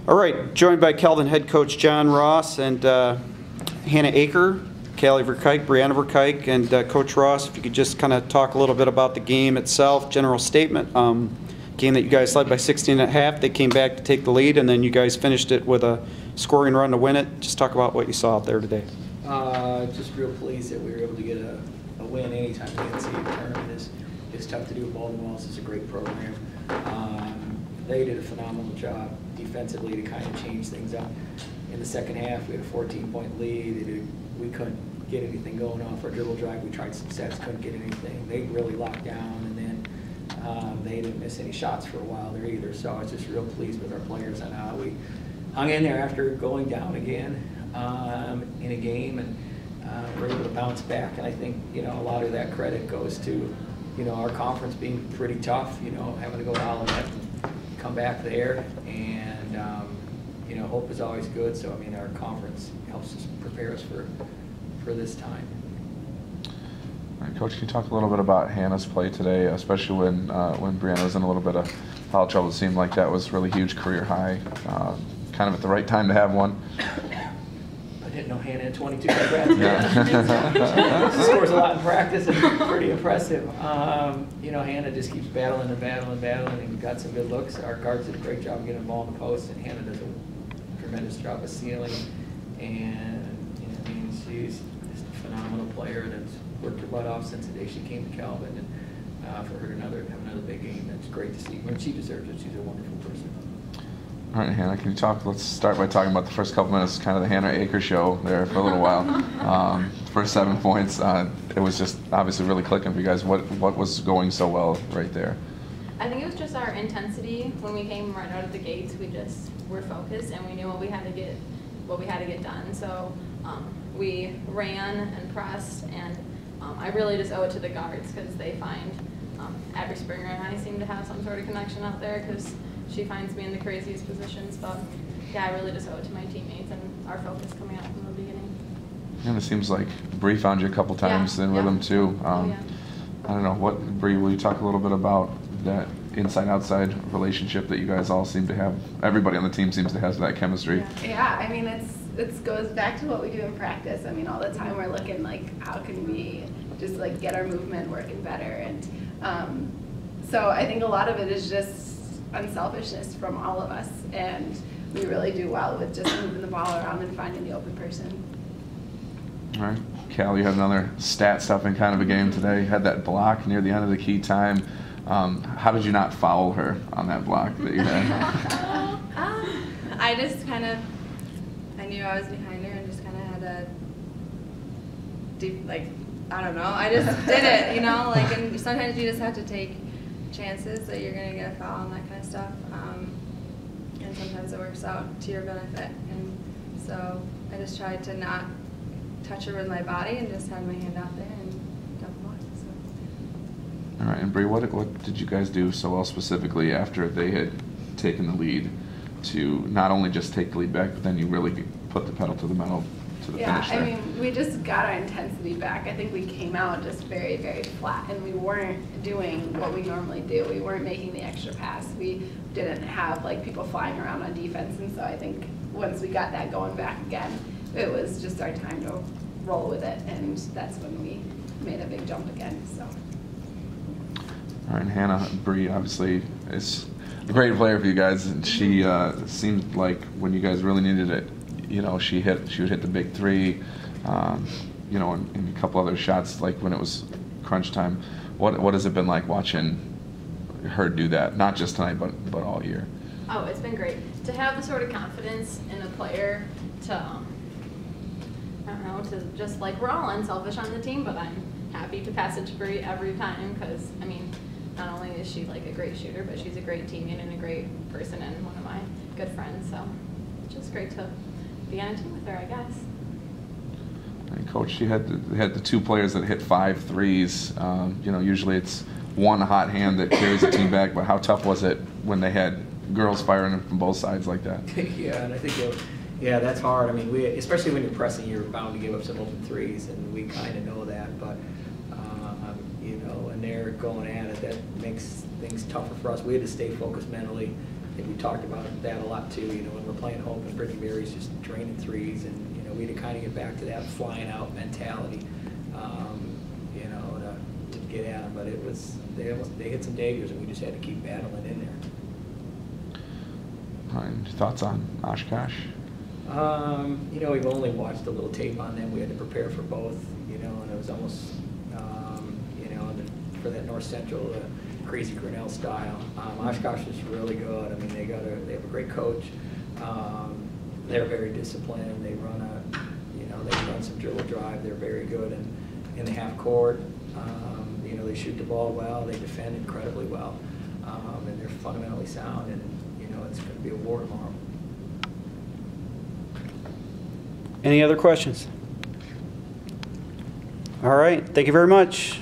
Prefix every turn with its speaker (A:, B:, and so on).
A: All right, joined by Kelvin head coach John Ross and Hannah Acre, Callie Verkuyk, Brianna Verkuyk, and Coach Ross, if you could just kind of talk a little bit about the game itself, general statement. Game that you guys led by 16 at half. They came back to take the lead, and then you guys finished it with a scoring run to win it. Just talk about what you saw out there today.
B: Just real pleased that we were able to get a win anytime the NCAA tournament is tough to do. Baldwin-Wallace is a great program. They did a phenomenal job defensively to kind of change things up. In the second half, we had a 14-point lead. We couldn't get anything going off our dribble drive. We tried some sets, couldn't get anything. They really locked down, and then they didn't miss any shots for a while there either. So I was just real pleased with our players on how we hung in there after going down again in a game, and we're able to bounce back. And I think, you know, a lot of that credit goes to, you know, our conference being pretty tough, you know, having to go to Olivet and come back there, and you know, hope is always good. So I mean, our conference helps us prepare us for this time.
C: All right, Coach, can you talk a little bit about Hannah's play today, especially when Brianna was in a little bit of foul trouble? It seemed like that was really huge, career high, kind of at the right time to have one.
B: I didn't know Hannah had 22 yeah. She scores a lot in practice and pretty impressive. You know, Hannah just keeps battling and got some good looks. Our guards did a great job getting the ball in the post, and Hannah does a tremendous job of sealing. And you know, I mean, she's just a phenomenal player, and it's worked her butt off since the day she came to Calvin. And for her to have another big game, that's great to see. When she deserves it, she's a wonderful person.
C: All right, Hannah, can you talk? Let's start by talking about the first couple minutes, kind of the Hannah Acre show there for a little while. First 7 points, it was just obviously really clicking for you guys. What was going so well right there?
D: I think it was just our intensity. When we came right out of the gates, we just were focused, and we knew what we had to get done. So we ran and pressed, and I really just owe it to the guards, because they find Abby Springer and I seem to have some sort of connection out there, because she finds me in the craziest positions. But yeah, I really just owe it to my teammates and our focus coming out from the beginning.
C: And it seems like Bree found you a couple times in rhythm too.
D: I
C: don't know, Bree, will you talk a little bit about that inside-outside relationship that you guys all seem to have? Everybody on the team seems to have that chemistry.
E: Yeah, I mean, it goes back to what we do in practice. I mean, all the time we're looking like, how can we just like get our movement working better? And so I think a lot of it is just unselfishness from all of us, and we really do well with just moving the ball around and finding the open person.
C: All right, Cal, you had another stat-stuffing kind of a game today. You had that block near the end of the key time. How did you not foul her on that block that you had?
F: I just kind of, I knew I was behind her and just kind of had a deep, like, I don't know, I just did it, you know, like, and sometimes you just have to take chances that you're going to get a foul and that kind of stuff, and sometimes it works out to your benefit. And so I just tried to not touch her with my body and just had my hand out there and got the block. So.
C: All right, and Bree, what did you guys do so well specifically after they had taken the lead to not only just take the lead back, but then you really put the pedal to the metal to the finish there?
E: I mean, we just got our intensity back. I think we came out just very, very flat, and we weren't doing what we normally do. We weren't making the extra pass. We didn't have like people flying around on defense, and so I think once we got that going back again, it was just our time to roll with it, and that's when we made a big jump again. So.
C: All right, and Hannah, Bree obviously is a great player for you guys, and she seemed like when you guys really needed it, you know, she would hit the big three, you know, and a couple other shots like when it was crunch time. What has it been like watching her do that, not just tonight but all year?
D: Oh, it's been great to have the sort of confidence in a player to I don't know, to just like, we're all unselfish on the team, but I'm happy to pass it to Bree every time, because I mean, not only is she like a great shooter, but she's a great teammate and a great person and one of my good friends. So it's just great to be on a team with her, I guess.
C: And Coach, they had the two players that hit 5 threes. You know, usually it's one hot hand that carries the team back, but how tough was it when they had girls firing from both sides like that?
B: Yeah, and I think that's hard. I mean, especially when you're pressing, you're bound to give up some open threes, and we kind of know that. But you know, and they're going at it, that makes things tougher for us. We had to stay focused mentally think we talked about that a lot too, you know, when we're playing home and Brittany Mary's just draining threes, and, you know, we had to kind of get back to that flying out mentality, you know, to get at them. But it was, they hit some daggers, and we just had to keep battling in there.
C: All right, thoughts on Oshkosh?
B: You know, we've only watched a little tape on them. We had to prepare for both, you know, and it was almost, you know, for that North Central, crazy Grinnell style. Oshkosh is really good. I mean, they have a great coach. They're very disciplined. They run they run some dribble drive. They're very good in the half court. You know, they shoot the ball well. They defend incredibly well, and they're fundamentally sound. And you know, it's going to be a war tomorrow.
A: Any other questions? All right, thank you very much.